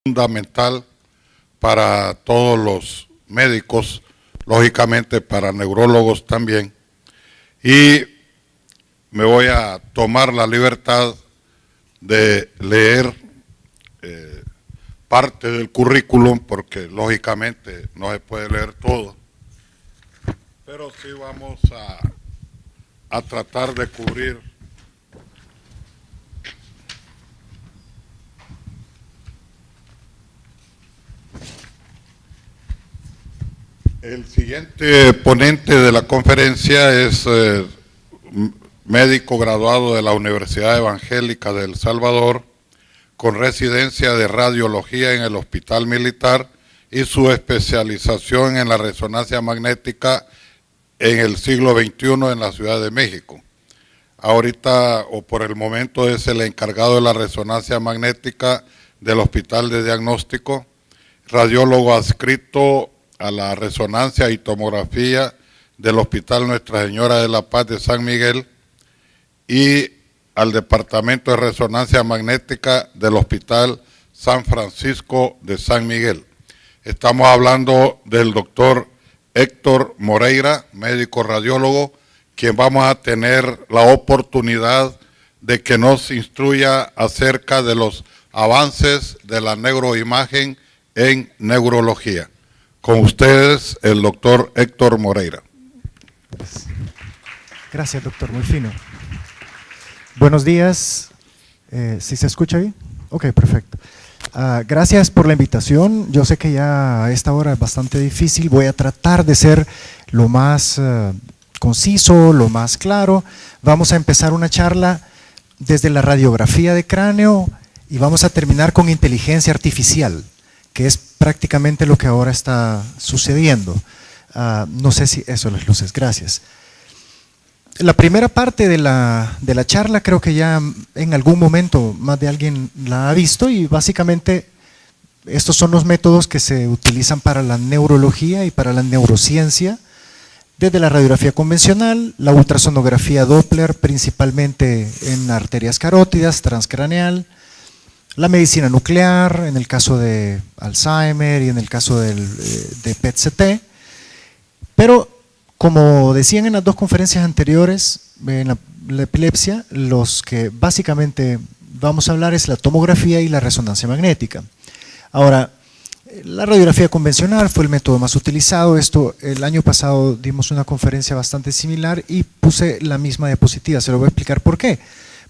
fundamental para todos los médicos, lógicamente para neurólogos también. Y me voy a tomar la libertad de leer parte del currículum, porque lógicamente no se puede leer todo, pero sí vamos a tratar de cubrir el siguiente ponente de la conferencia. Es médico graduado de la Universidad Evangélica de El Salvador, con residencia de radiología en el Hospital Militar y su especialización en la resonancia magnética en el siglo XXI en la Ciudad de México. Ahorita, o por el momento, es el encargado de la resonancia magnética del Hospital de Diagnóstico, radiólogo adscrito a la resonancia y tomografía del Hospital Nuestra Señora de la Paz de San Miguel y al Departamento de Resonancia Magnética del Hospital San Francisco de San Miguel. Estamos hablando del doctor Héctor Moreira, médico radiólogo, quien vamos a tener la oportunidad de que nos instruya acerca de los avances de la neuroimagen en neurología. Con ustedes, el doctor Héctor Moreira. Gracias, doctor, muy fino. Buenos días. ¿Sí se escucha bien? Ok, perfecto. Gracias por la invitación. Yo sé que ya a esta hora es bastante difícil. Voy a tratar de ser lo más conciso, lo más claro. Vamos a empezar una charla desde la radiografía de cráneo y vamos a terminar con inteligencia artificial, que es prácticamente lo que ahora está sucediendo. No sé si eso, las luces, gracias. La primera parte de la charla creo que ya en algún momento más de alguien la ha visto, y básicamente estos son los métodos que se utilizan para la neurología y para la neurociencia, desde la radiografía convencional, la ultrasonografía Doppler, principalmente en arterias carótidas, transcraneal, la medicina nuclear, en el caso de Alzheimer y en el caso de PET-CT, pero como decían en las dos conferencias anteriores, en la epilepsia, los que básicamente vamos a hablar es la tomografía y la resonancia magnética. Ahora, la radiografía convencional fue el método más utilizado. El año pasado dimos una conferencia bastante similar y puse la misma diapositiva. Se lo voy a explicar por qué.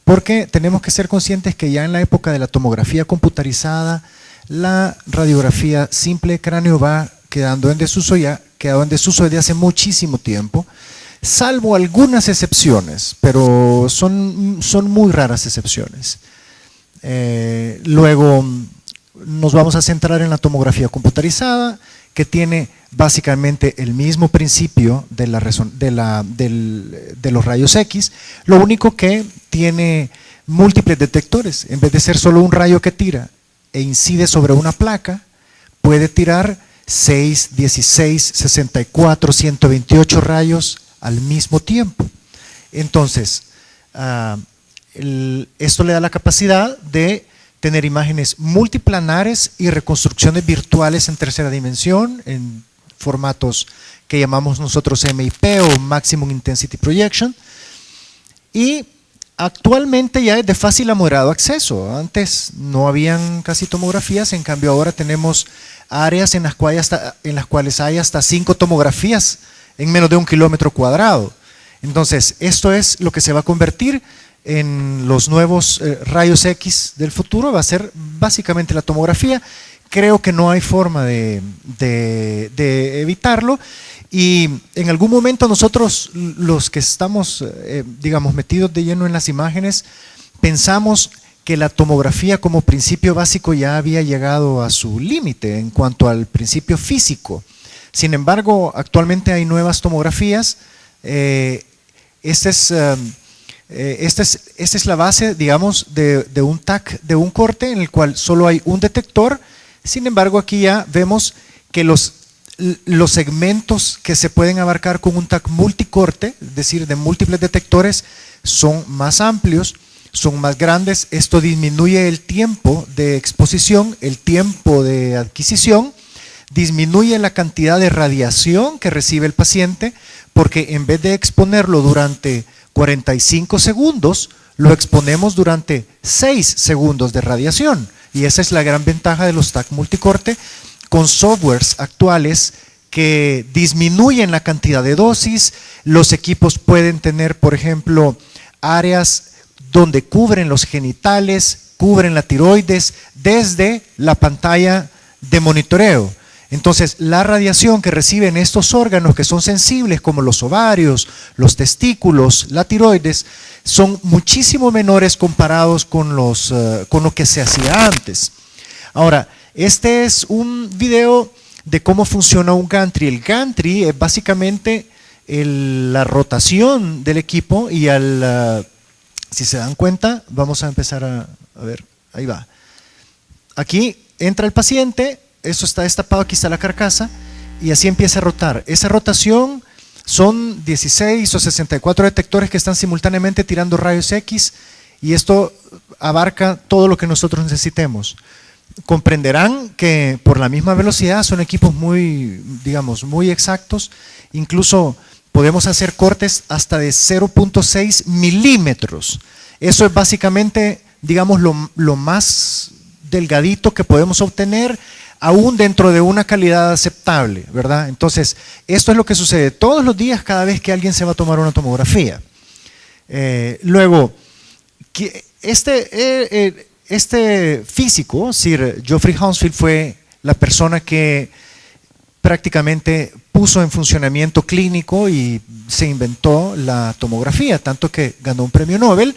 Porque tenemos que ser conscientes que ya en la época de la tomografía computarizada, la radiografía simple de cráneo va quedando en desuso, ya quedado en desuso desde hace muchísimo tiempo, salvo algunas excepciones, pero son muy raras excepciones. Luego nos vamos a centrar en la tomografía computarizada, que tiene básicamente el mismo principio de los rayos X, lo único que tiene múltiples detectores. En vez de ser solo un rayo que tira e incide sobre una placa, puede tirar 6, 16, 64, 128 rayos al mismo tiempo. Entonces, esto le da la capacidad de tener imágenes multiplanares y reconstrucciones virtuales en tercera dimensión, en formatos que llamamos nosotros MIP o Maximum Intensity Projection, y actualmente ya es de fácil a moderado acceso. Antes no habían casi tomografías, en cambio ahora tenemos áreas en las cuales hay hasta 5 tomografías en menos de 1 kilómetro cuadrado. Entonces, esto es lo que se va a convertir en los nuevos rayos X del futuro. Va a ser básicamente la tomografía. Creo que no hay forma de evitarlo, y en algún momento nosotros, los que estamos digamos metidos de lleno en las imágenes, pensamos que la tomografía como principio básico ya había llegado a su límite en cuanto al principio físico. Sin embargo, actualmente hay nuevas tomografías. Esta es la base, digamos, de un TAC, de un corte en el cual solo hay un detector. Sin embargo, aquí ya vemos que los segmentos que se pueden abarcar con un TAC multicorte, es decir, de múltiples detectores, son más amplios. son más grandes. Esto disminuye el tiempo de exposición, el tiempo de adquisición, disminuye la cantidad de radiación que recibe el paciente, porque en vez de exponerlo durante 45 segundos, lo exponemos durante 6 segundos de radiación. Y esa es la gran ventaja de los TAC multicorte con softwares actuales que disminuyen la cantidad de dosis. Los equipos pueden tener, por ejemplo, áreas donde cubren los genitales, cubren la tiroides desde la pantalla de monitoreo. Entonces, la radiación que reciben estos órganos que son sensibles, como los ovarios, los testículos, la tiroides, son muchísimo menores comparados con lo que se hacía antes. Ahora, este es un video de cómo funciona un gantry. El gantry es básicamente la rotación del equipo y si se dan cuenta, vamos a empezar a ver, ahí va. Aquí entra el paciente, eso está destapado, aquí está la carcasa y así empieza a rotar. Esa rotación son 16 o 64 detectores que están simultáneamente tirando rayos X y esto abarca todo lo que nosotros necesitemos. Comprenderán que por la misma velocidad son equipos muy, digamos, muy exactos. Incluso podemos hacer cortes hasta de 0.6 milímetros. Eso es básicamente, digamos, lo más delgadito que podemos obtener, aún dentro de una calidad aceptable, ¿verdad? Entonces, esto es lo que sucede todos los días cada vez que alguien se va a tomar una tomografía. Luego, este físico, Sir Geoffrey Hounsfield, fue la persona que prácticamente puso en funcionamiento clínico y se inventó la tomografía, tanto que ganó un premio Nobel,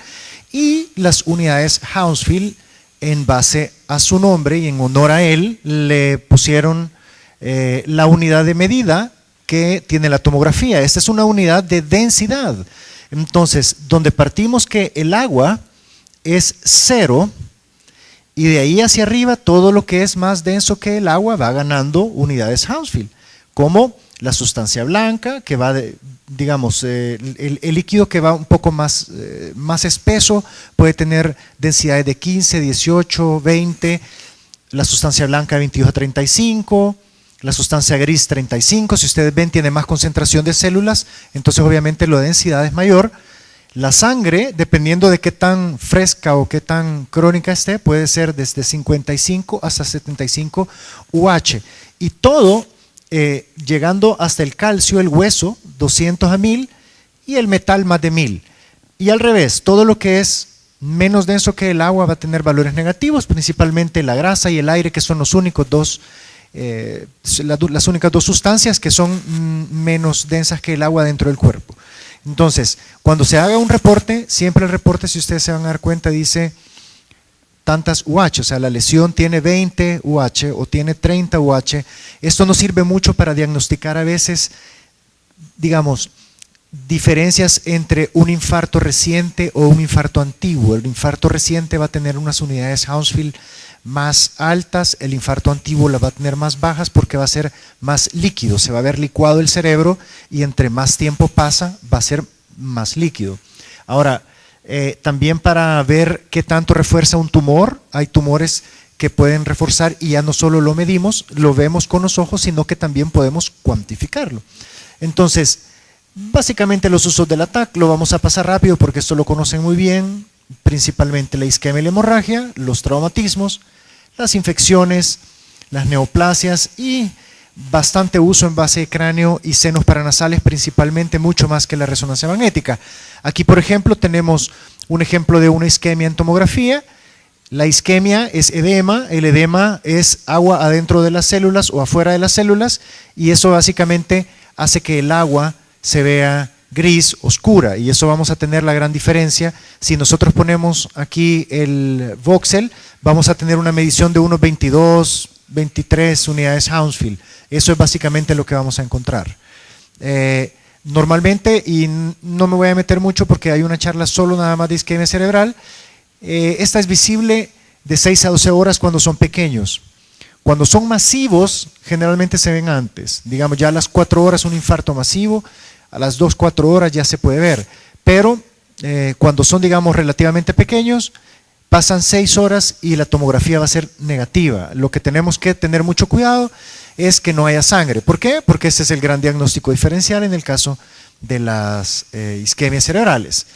y las unidades Hounsfield, en base a su nombre y en honor a él, le pusieron la unidad de medida que tiene la tomografía. Esta es una unidad de densidad. Entonces, donde partimos que el agua es 0, y de ahí hacia arriba todo lo que es más denso que el agua va ganando unidades Hounsfield, como la sustancia blanca, que va de, digamos, el líquido que va un poco más espeso puede tener densidades de 15, 18, 20, la sustancia blanca 22 a 35, la sustancia gris 35, si ustedes ven tiene más concentración de células, entonces obviamente la densidad es mayor. La sangre, dependiendo de qué tan fresca o qué tan crónica esté, puede ser desde 55 hasta 75 UH, y todo llegando hasta el calcio, el hueso, 200 a 1000, y el metal más de 1000. Y al revés, todo lo que es menos denso que el agua va a tener valores negativos, principalmente la grasa y el aire, que son los únicos las únicas dos sustancias que son menos densas que el agua dentro del cuerpo. Entonces, cuando se haga un reporte, siempre el reporte, si ustedes se van a dar cuenta, dice tantas UH, o sea, la lesión tiene 20 UH o tiene 30 UH. Esto nos sirve mucho para diagnosticar a veces, digamos, diferencias entre un infarto reciente o un infarto antiguo. El infarto reciente va a tener unas unidades Hounsfield más altas, el infarto antiguo las va a tener más bajas porque va a ser más líquido, se va a ver licuado el cerebro y entre más tiempo pasa va a ser más líquido. Ahora, también para ver qué tanto refuerza un tumor, hay tumores que pueden reforzar y ya no solo lo medimos, lo vemos con los ojos, sino que también podemos cuantificarlo. Entonces, básicamente los usos del TAC lo vamos a pasar rápido porque esto lo conocen muy bien, principalmente la isquemia y la hemorragia, los traumatismos, las infecciones, las neoplasias y bastante uso en base de cráneo y senos paranasales, principalmente, mucho más que la resonancia magnética. Aquí, por ejemplo, tenemos un ejemplo de una isquemia en tomografía. La isquemia es edema, el edema es agua adentro de las células o afuera de las células, y eso básicamente hace que el agua se vea gris, oscura, y eso vamos a tener la gran diferencia. Si nosotros ponemos aquí el voxel, vamos a tener una medición de unos 22, 23 unidades Hounsfield. Eso es básicamente lo que vamos a encontrar. Normalmente, y no me voy a meter mucho porque hay una charla solo nada más de isquemia cerebral, esta es visible de 6 a 12 horas cuando son pequeños. Cuando son masivos, generalmente se ven antes. Digamos, ya a las 4 horas un infarto masivo, a las 2, 4 horas ya se puede ver. Pero cuando son, digamos, relativamente pequeños, pasan 6 horas y la tomografía va a ser negativa. Lo que tenemos que tener mucho cuidado es que no haya sangre. ¿Por qué? Porque ese es el gran diagnóstico diferencial en el caso de las isquemias cerebrales.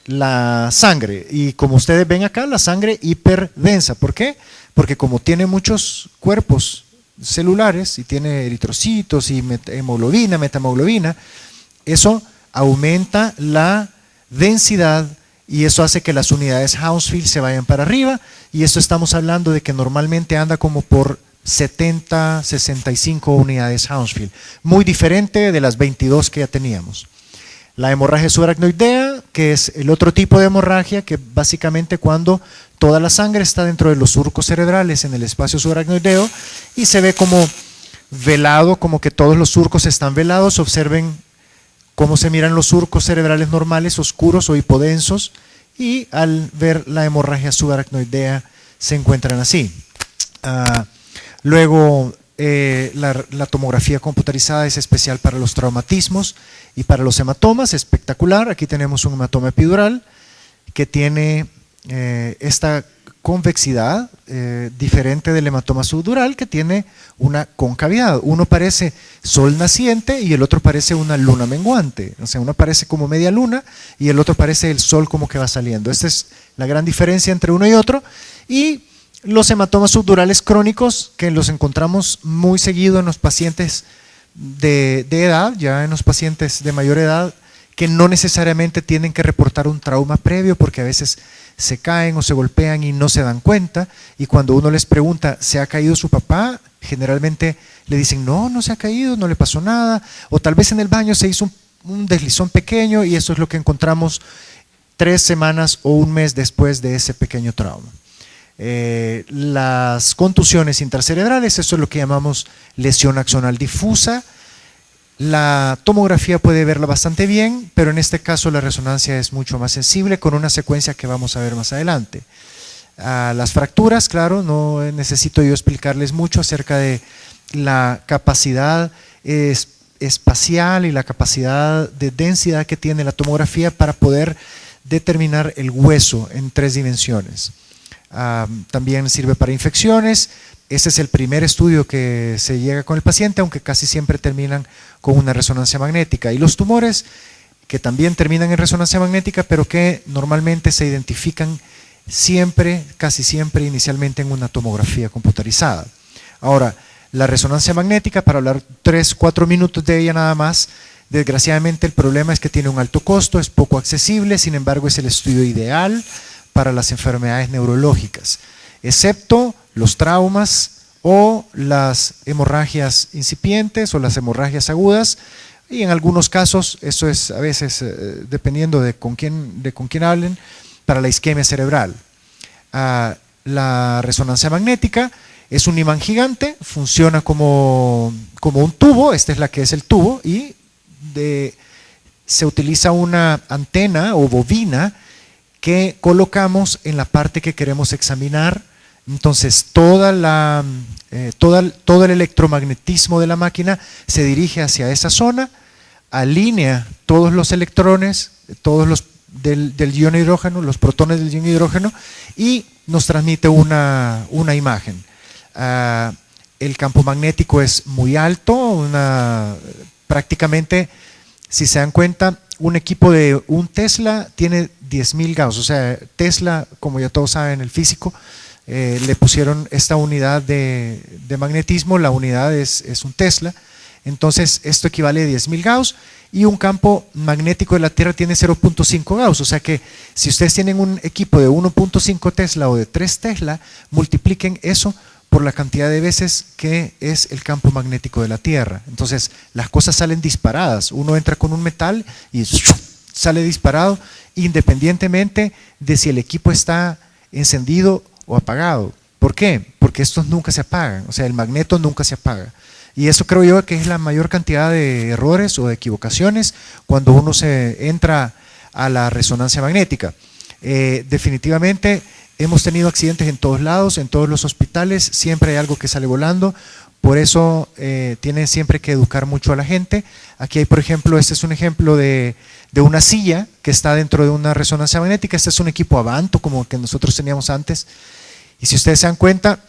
La sangre, y como ustedes ven acá, la sangre hiperdensa. ¿Por qué? Porque como tiene muchos cuerpos celulares y tiene eritrocitos y hemoglobina, metahemoglobina, eso aumenta la densidad y eso hace que las unidades Hounsfield se vayan para arriba, y esto estamos hablando de que normalmente anda como por 70, 65 unidades Hounsfield, muy diferente de las 22 que ya teníamos. La hemorragia subaracnoidea, que es el otro tipo de hemorragia, que básicamente cuando toda la sangre está dentro de los surcos cerebrales en el espacio subaracnoideo y se ve como velado, como que todos los surcos están velados. Observen cómo se miran los surcos cerebrales normales, oscuros o hipodensos, y al ver la hemorragia subaracnoidea se encuentran así. Luego, la tomografía computarizada es especial para los traumatismos y para los hematomas, espectacular. Aquí tenemos un hematoma epidural que tiene esta convexidad diferente del hematoma subdural, que tiene una concavidad. Uno parece sol naciente y el otro parece una luna menguante, o sea, uno parece como media luna y el otro parece el sol como que va saliendo. Esta es la gran diferencia entre uno y otro. Y los hematomas subdurales crónicos, que los encontramos muy seguido en los pacientes de edad, ya en los pacientes de mayor edad, que no necesariamente tienen que reportar un trauma previo, porque a veces se caen o se golpean y no se dan cuenta, y cuando uno les pregunta, ¿se ha caído su papá?, generalmente le dicen, no, no se ha caído, no le pasó nada, o tal vez en el baño se hizo un deslizón pequeño, y eso es lo que encontramos 3 semanas o un mes después de ese pequeño trauma. Las contusiones intracerebrales, eso es lo que llamamos lesión axonal difusa. La tomografía puede verla bastante bien, pero en este caso la resonancia es mucho más sensible, con una secuencia que vamos a ver más adelante. Las fracturas, claro, no necesito yo explicarles mucho acerca de la capacidad espacial y la capacidad de densidad que tiene la tomografía para poder determinar el hueso en 3 dimensiones. También sirve para infecciones. Ese es el primer estudio que se llega con el paciente, aunque casi siempre terminan con una resonancia magnética. Y los tumores, que también terminan en resonancia magnética, pero que normalmente se identifican siempre, casi siempre, inicialmente en una tomografía computarizada. Ahora, la resonancia magnética, para hablar 3-4 minutos de ella nada más, desgraciadamente el problema es que tiene un alto costo, es poco accesible, sin embargo es el estudio ideal para las enfermedades neurológicas, excepto los traumas o las hemorragias incipientes o las hemorragias agudas, y en algunos casos, eso es a veces dependiendo de con quién hablen, para la isquemia cerebral. La resonancia magnética es un imán gigante, funciona como un tubo, esta es la que es el tubo, y se utiliza una antena o bobina que colocamos en la parte que queremos examinar. Entonces todo el electromagnetismo de la máquina se dirige hacia esa zona, alinea todos los electrones, todos los del ion hidrógeno, los protones del ion hidrógeno, y nos transmite una imagen. El campo magnético es muy alto, prácticamente, si se dan cuenta, un equipo de un Tesla tiene 10.000 Gauss, o sea, Tesla, como ya todos saben, el físico, le pusieron esta unidad de magnetismo, la unidad es un Tesla, entonces esto equivale a 10.000 Gauss, y un campo magnético de la Tierra tiene 0.5 Gauss, o sea que si ustedes tienen un equipo de 1.5 Tesla o de 3 Tesla, multipliquen eso por la cantidad de veces que es el campo magnético de la Tierra. Entonces las cosas salen disparadas, uno entra con un metal y sale disparado independientemente de si el equipo está encendido o apagado. ¿Por qué? Porque estos nunca se apagan, o sea, el magneto nunca se apaga. Y eso creo yo que es la mayor cantidad de errores o de equivocaciones cuando uno se entra a la resonancia magnética. Definitivamente hemos tenido accidentes en todos lados, en todos los hospitales, siempre hay algo que sale volando. Por eso tienen siempre que educar mucho a la gente. Aquí hay, por ejemplo, este es un ejemplo de una silla que está dentro de una resonancia magnética. Este es un equipo Avanto como el que nosotros teníamos antes. Y si ustedes se dan cuenta,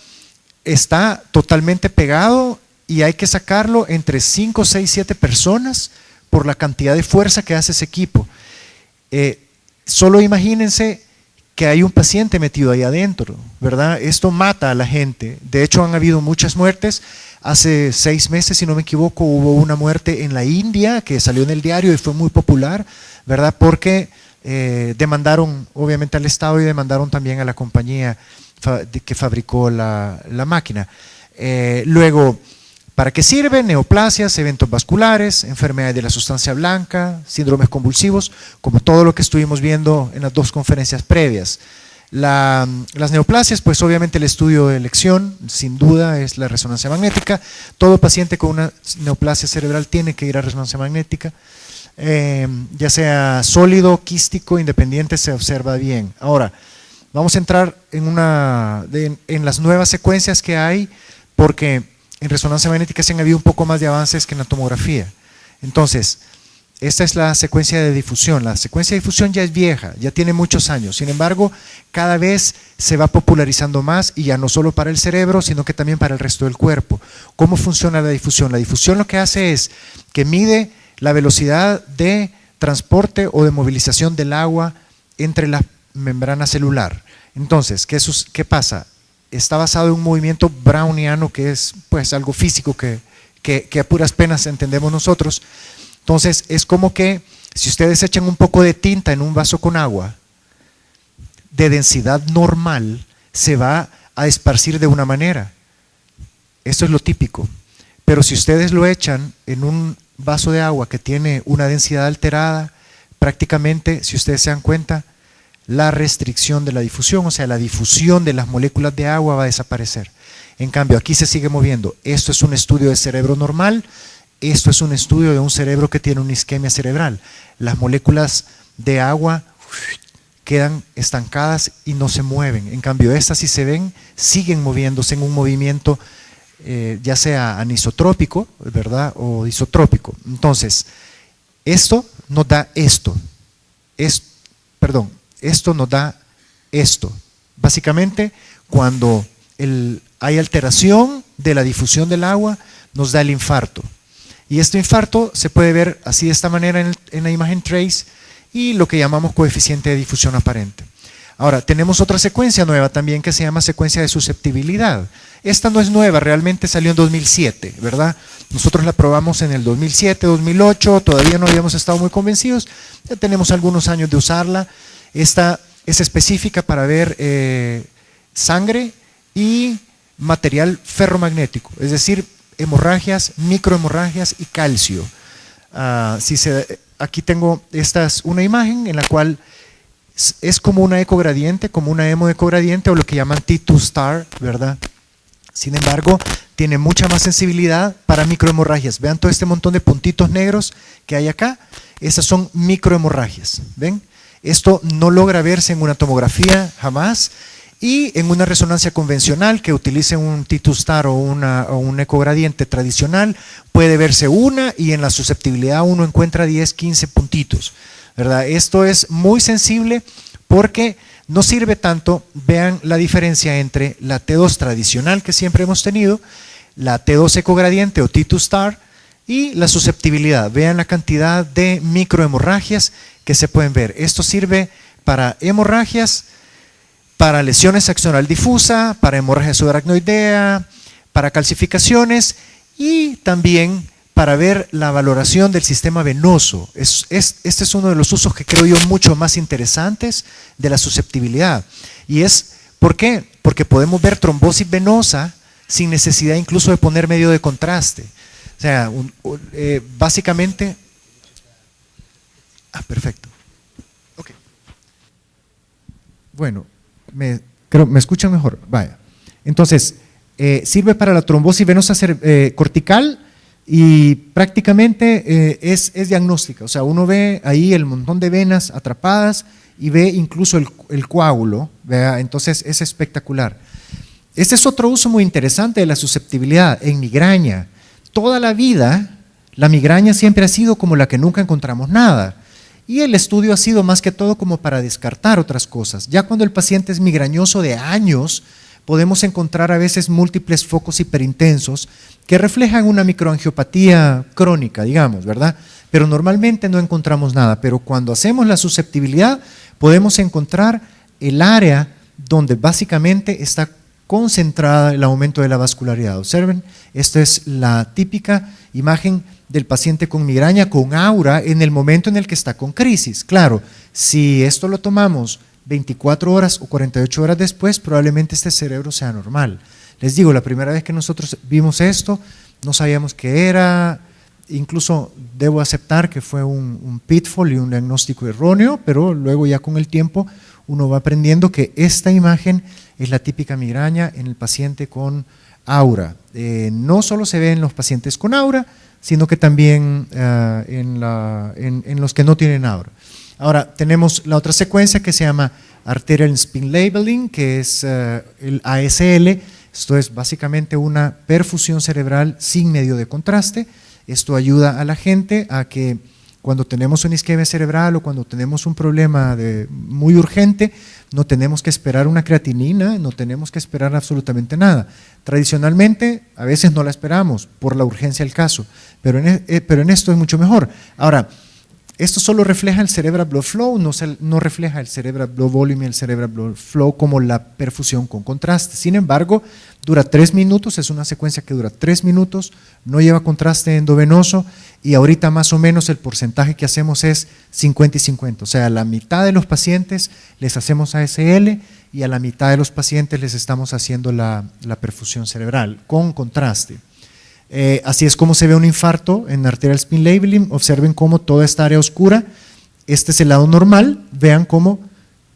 está totalmente pegado y hay que sacarlo entre 5, 6, 7 personas por la cantidad de fuerza que hace ese equipo. Solo imagínense que hay un paciente metido ahí adentro, ¿verdad? Esto mata a la gente. De hecho, han habido muchas muertes. Hace 6 meses, si no me equivoco, hubo una muerte en la India que salió en el diario y fue muy popular, ¿verdad? Porque demandaron obviamente al Estado y demandaron también a la compañía que fabricó la máquina. Luego, ¿para qué sirve? Neoplasias, eventos vasculares, enfermedades de la sustancia blanca, síndromes convulsivos, como todo lo que estuvimos viendo en las 2 conferencias previas. Las neoplasias, pues obviamente el estudio de elección, sin duda, es la resonancia magnética. Todo paciente con una neoplasia cerebral tiene que ir a resonancia magnética, ya sea sólido, quístico, independiente, se observa bien. Ahora, vamos a entrar en las nuevas secuencias que hay, porque en resonancia magnética se han habido un poco más de avances que en la tomografía. Entonces, esta es la secuencia de difusión. La secuencia de difusión ya es vieja, ya tiene muchos años. Sin embargo, cada vez se va popularizando más y ya no solo para el cerebro, sino que también para el resto del cuerpo. ¿Cómo funciona la difusión? La difusión lo que hace es que mide la velocidad de transporte o de movilización del agua entre la membrana celular. Entonces, ¿qué pasa? Está basado en un movimiento browniano que es pues algo físico que a puras penas entendemos nosotros. Entonces es como que si ustedes echan un poco de tinta en un vaso con agua de densidad normal, se va a esparcir de una manera. Esto es lo típico. Pero si ustedes lo echan en un vaso de agua que tiene una densidad alterada, prácticamente, si ustedes se dan cuenta, la restricción de la difusión, o sea, la difusión de las moléculas de agua va a desaparecer. En cambio, aquí se sigue moviendo. Esto es un estudio de cerebro normal, esto es un estudio de un cerebro que tiene una isquemia cerebral. Las moléculas de agua quedan estancadas y no se mueven. En cambio, estas, si se ven, siguen moviéndose en un movimiento ya sea anisotrópico, ¿verdad? O isotrópico. Entonces, esto nos da esto. Esto nos da esto. Básicamente, cuando hay alteración de la difusión del agua, nos da el infarto. Y este infarto se puede ver así de esta manera en la imagen trace y lo que llamamos coeficiente de difusión aparente. Ahora, tenemos otra secuencia nueva también que se llama secuencia de susceptibilidad. Esta no es nueva, realmente salió en 2007, ¿verdad? Nosotros la probamos en el 2007, 2008, todavía no habíamos estado muy convencidos, ya tenemos algunos años de usarla. Esta es específica para ver sangre y material ferromagnético, es decir, hemorragias, microhemorragias y calcio. Aquí tengo una imagen en la cual es como una ecogradiente, como una hemodecogradiente o lo que llaman T2 star, ¿verdad? Sin embargo, tiene mucha más sensibilidad para microhemorragias. Vean todo este montón de puntitos negros que hay acá, esas son microhemorragias, ¿ven? Esto no logra verse en una tomografía jamás. Y en una resonancia convencional que utilice un T2 star o un ecogradiente tradicional, puede verse una y en la susceptibilidad uno encuentra 10, 15 puntitos, ¿verdad? Esto es muy sensible porque no sirve tanto. Vean la diferencia entre la T2 tradicional que siempre hemos tenido, la T2 ecogradiente o T2 star y la susceptibilidad. Vean la cantidad de microhemorragias que se pueden ver. Esto sirve para hemorragias, para lesiones axonal difusa, para hemorragia subaracnoidea, para calcificaciones y también para ver la valoración del sistema venoso. Este es uno de los usos que creo yo mucho más interesantes de la susceptibilidad. Y ¿por qué? Porque podemos ver trombosis venosa sin necesidad incluso de poner medio de contraste. O sea, básicamente… perfecto. Ok. Bueno. ¿Me escuchan mejor? Vaya. Entonces, sirve para la trombosis venosa cortical y prácticamente es diagnóstica. O sea, uno ve ahí el montón de venas atrapadas y ve incluso el coágulo, ¿vea? Entonces es espectacular. Este es otro uso muy interesante de la susceptibilidad en migraña. Toda la vida, la migraña siempre ha sido como la que nunca encontramos nada. Y el estudio ha sido más que todo como para descartar otras cosas. Ya cuando el paciente es migrañoso de años, podemos encontrar a veces múltiples focos hiperintensos que reflejan una microangiopatía crónica, digamos, ¿verdad? Pero normalmente no encontramos nada. Pero cuando hacemos la susceptibilidad, podemos encontrar el área donde básicamente está concentrada el aumento de la vascularidad. Observen, esta es la típica imagen del paciente con migraña con aura en el momento en el que está con crisis. Claro, si esto lo tomamos 24 horas o 48 horas después, probablemente este cerebro sea normal. Les digo, la primera vez que nosotros vimos esto, no sabíamos qué era, incluso debo aceptar que fue un pitfall y un diagnóstico erróneo, pero luego ya con el tiempo uno va aprendiendo que esta imagen es la típica migraña en el paciente con aura. No solo se ve en los pacientes con aura, sino que también en los que no tienen aura. Ahora, tenemos la otra secuencia que se llama Arterial Spin Labeling, que es el ASL. Esto es básicamente una perfusión cerebral sin medio de contraste. Esto ayuda a la gente a que cuando tenemos una isquemia cerebral o cuando tenemos un problema muy urgente, no tenemos que esperar una creatinina, no tenemos que esperar absolutamente nada. Tradicionalmente, a veces no la esperamos por la urgencia del caso, pero en esto es mucho mejor. Ahora, esto solo refleja el cerebral blood flow, no refleja el cerebral blood volume y el cerebral blood flow como la perfusión con contraste. Sin embargo, dura 3 minutos, es una secuencia que dura 3 minutos, no lleva contraste endovenoso y ahorita más o menos el porcentaje que hacemos es 50 y 50. O sea, a la mitad de los pacientes les hacemos ASL y a la mitad de los pacientes les estamos haciendo la perfusión cerebral con contraste. Así es como se ve un infarto en Arterial Spin Labeling. Observen cómo toda esta área oscura, este es el lado normal, vean cómo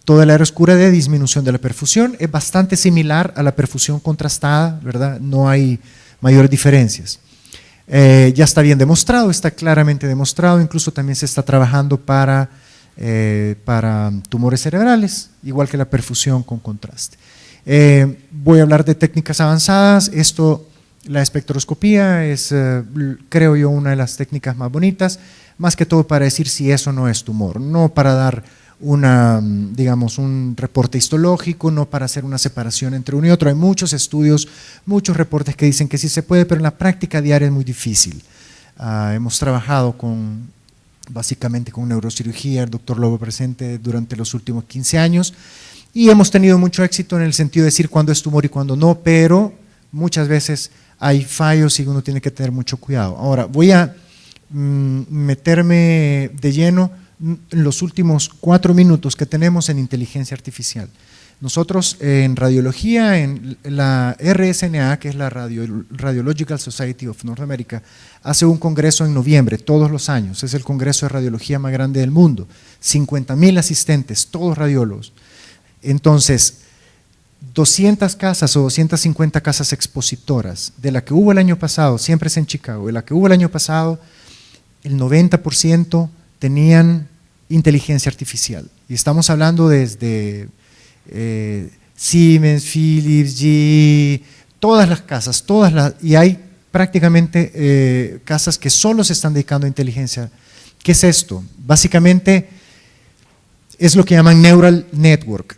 toda el área oscura de disminución de la perfusión es bastante similar a la perfusión contrastada, ¿verdad? No hay mayores diferencias. Ya está bien demostrado, está claramente demostrado, incluso también se está trabajando para tumores cerebrales, igual que la perfusión con contraste. Voy a hablar de técnicas avanzadas. La espectroscopía es, creo yo, una de las técnicas más bonitas, más que todo para decir si eso no es tumor, no para dar un reporte histológico, no para hacer una separación entre uno y otro. Hay muchos estudios, muchos reportes que dicen que sí se puede, pero en la práctica diaria es muy difícil. Hemos trabajado básicamente con neurocirugía, el doctor Lobo presente durante los últimos 15 años, y hemos tenido mucho éxito en el sentido de decir cuándo es tumor y cuándo no, pero muchas veces hay fallos y uno tiene que tener mucho cuidado. Ahora, voy a meterme de lleno en los últimos 4 minutos que tenemos en inteligencia artificial. Nosotros en radiología, en la RSNA, que es la Radiological Society of North America, hace un congreso en noviembre, todos los años. Es el congreso de radiología más grande del mundo. 50,000 asistentes, todos radiólogos. Entonces, 200 casas o 250 casas expositoras, de la que hubo el año pasado, siempre es en Chicago, de la que hubo el año pasado, el 90% tenían inteligencia artificial. Y estamos hablando desde Siemens, Philips, GE, todas las casas, y hay prácticamente casas que solo se están dedicando a inteligencia. ¿Qué es esto? Básicamente es lo que llaman Neural Network,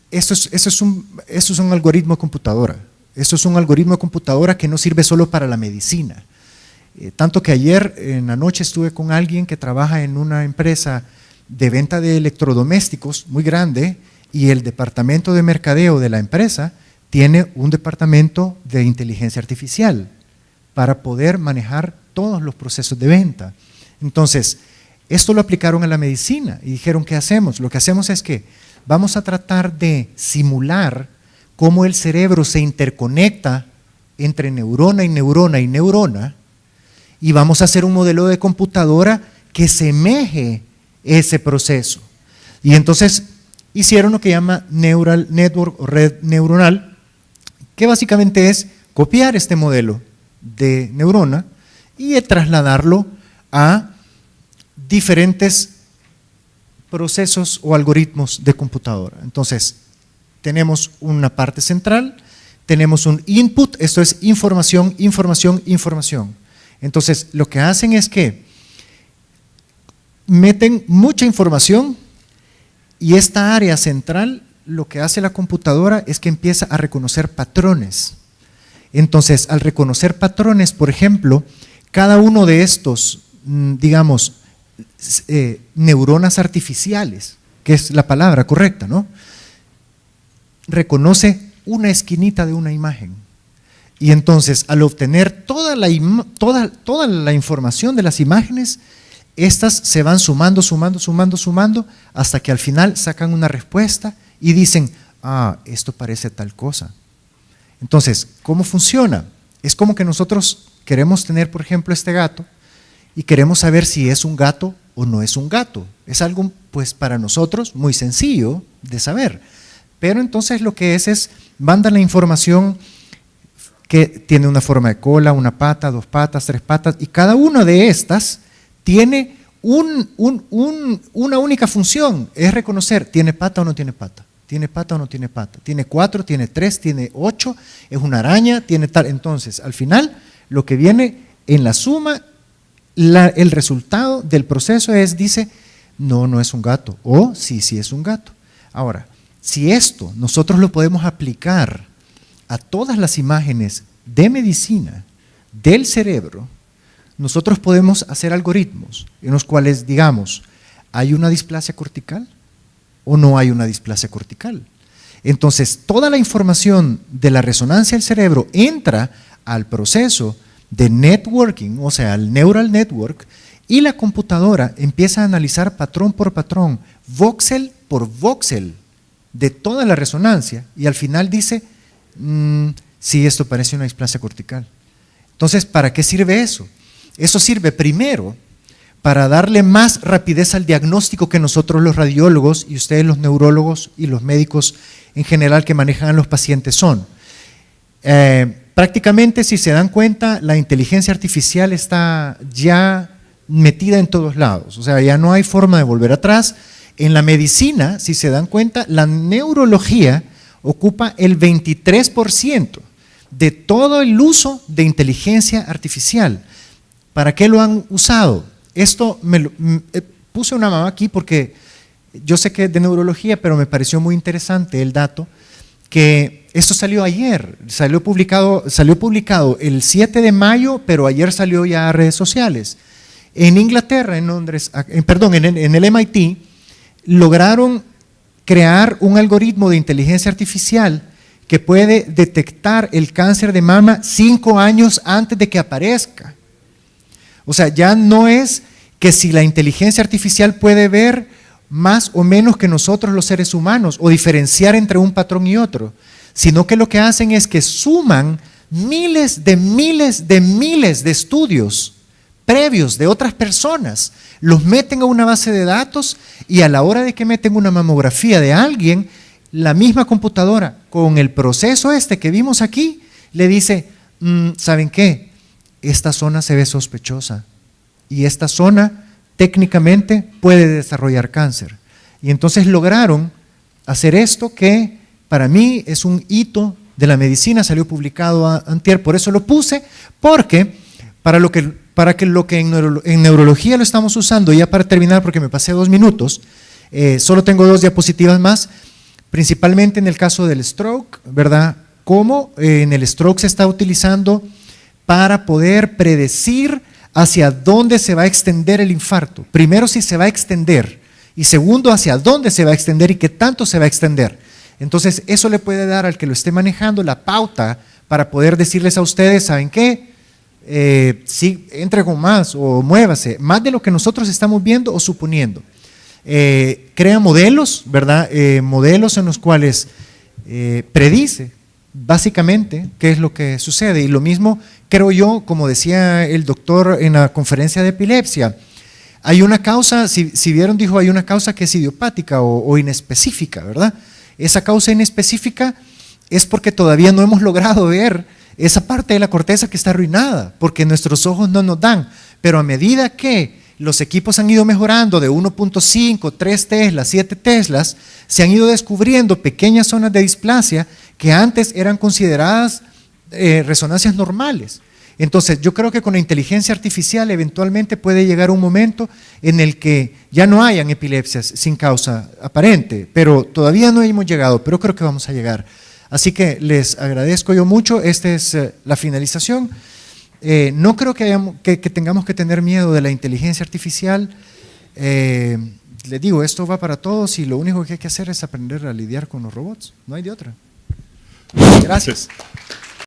Eso es un algoritmo de computadora. Esto es un algoritmo de computadora que no sirve solo para la medicina. Tanto que ayer en la noche estuve con alguien que trabaja en una empresa de venta de electrodomésticos muy grande y el departamento de mercadeo de la empresa tiene un departamento de inteligencia artificial para poder manejar todos los procesos de venta. Entonces, esto lo aplicaron a la medicina y dijeron, ¿qué hacemos? Lo que hacemos es que vamos a tratar de simular cómo el cerebro se interconecta entre neurona y neurona y neurona y vamos a hacer un modelo de computadora que semeje ese proceso. Y entonces hicieron lo que llama Neural Network o red neuronal, que básicamente es copiar este modelo de neurona y trasladarlo a diferentes procesos o algoritmos de computadora. Entonces, tenemos una parte central, tenemos un input, esto es información, información, información. Entonces, lo que hacen es que meten mucha información y esta área central, lo que hace la computadora es que empieza a reconocer patrones. Entonces, al reconocer patrones, por ejemplo, cada uno de estos, digamos, neuronas artificiales, que es la palabra correcta, ¿no? Reconoce una esquinita de una imagen. Y entonces, al obtener toda la información de las imágenes, estas se van sumando, hasta que al final sacan una respuesta y dicen, ah, esto parece tal cosa. Entonces, ¿cómo funciona? Es como que nosotros queremos tener, por ejemplo, este gato y queremos saber si es un gato o no es un gato. Es algo, pues, para nosotros muy sencillo de saber. Pero entonces lo que es manda la información que tiene una forma de cola, una pata, 2 patas, 3 patas, y cada una de estas tiene una única función, es reconocer, ¿tiene pata o no tiene pata? ¿Tiene pata o no tiene pata? ¿Tiene 4, tiene 3, tiene 8? ¿Es una araña? ¿Tiene tal? Entonces, al final, lo que viene en la suma, el resultado del proceso dice, no, no es un gato, o sí, sí es un gato. Ahora, si esto nosotros lo podemos aplicar a todas las imágenes de medicina del cerebro, nosotros podemos hacer algoritmos en los cuales digamos, ¿hay una displasia cortical o no hay una displasia cortical? Entonces, toda la información de la resonancia del cerebro entra al proceso de networking, o sea, al neural network, y la computadora empieza a analizar patrón por patrón, voxel por voxel, de toda la resonancia, y al final dice, sí, esto parece una displasia cortical. Entonces, ¿para qué sirve eso? Eso sirve primero para darle más rapidez al diagnóstico que nosotros los radiólogos y ustedes los neurólogos y los médicos en general que manejan a los pacientes son. Prácticamente, si se dan cuenta, la inteligencia artificial está ya metida en todos lados, o sea, ya no hay forma de volver atrás. En la medicina, si se dan cuenta, la neurología ocupa el 23% de todo el uso de inteligencia artificial. ¿Para qué lo han usado? Esto puse una mamá aquí porque yo sé que es de neurología, pero me pareció muy interesante el dato, que esto salió ayer, salió publicado el 7 de mayo, pero ayer salió ya a redes sociales. En Inglaterra, en Londres, en el MIT, lograron crear un algoritmo de inteligencia artificial que puede detectar el cáncer de mama 5 años antes de que aparezca. O sea, ya no es que si la inteligencia artificial puede ver más o menos que nosotros los seres humanos o diferenciar entre un patrón y otro, sino que lo que hacen es que suman miles de estudios previos de otras personas, los meten a una base de datos y a la hora de que meten una mamografía de alguien, la misma computadora con el proceso que vimos aquí, le dice, ¿saben qué? Esta zona se ve sospechosa y esta zona técnicamente puede desarrollar cáncer. Y entonces lograron hacer esto que para mí es un hito de la medicina, salió publicado antier, por eso lo puse, porque para lo que en neurología lo estamos usando, ya para terminar porque me pasé 2 minutos, solo tengo 2 diapositivas más, principalmente en el caso del stroke, ¿verdad? Cómo en el stroke se está utilizando para poder predecir hacia dónde se va a extender el infarto. Primero, si se va a extender, y segundo, hacia dónde se va a extender y qué tanto se va a extender. Entonces, eso le puede dar al que lo esté manejando la pauta para poder decirles a ustedes, ¿saben qué? Sí, entre con más o muévase, más de lo que nosotros estamos viendo o suponiendo. Crea modelos, ¿verdad? Modelos en los cuales predice básicamente qué es lo que sucede. Y lo mismo creo yo, como decía el doctor en la conferencia de epilepsia, hay una causa, si vieron, dijo, hay una causa que es idiopática o inespecífica, ¿verdad? Esa causa inespecífica es porque todavía no hemos logrado ver esa parte de la corteza que está arruinada, porque nuestros ojos no nos dan, pero a medida que los equipos han ido mejorando de 1.5, 3 Teslas, 7 Teslas, se han ido descubriendo pequeñas zonas de displasia que antes eran consideradas resonancias normales. Entonces, yo creo que con la inteligencia artificial eventualmente puede llegar un momento en el que ya no hayan epilepsias sin causa aparente, pero todavía no hemos llegado, pero creo que vamos a llegar. Así que les agradezco yo mucho, esta es la finalización. No creo que tengamos que tener miedo de la inteligencia artificial. Les digo, esto va para todos y lo único que hay que hacer es aprender a lidiar con los robots, no hay de otra. Gracias.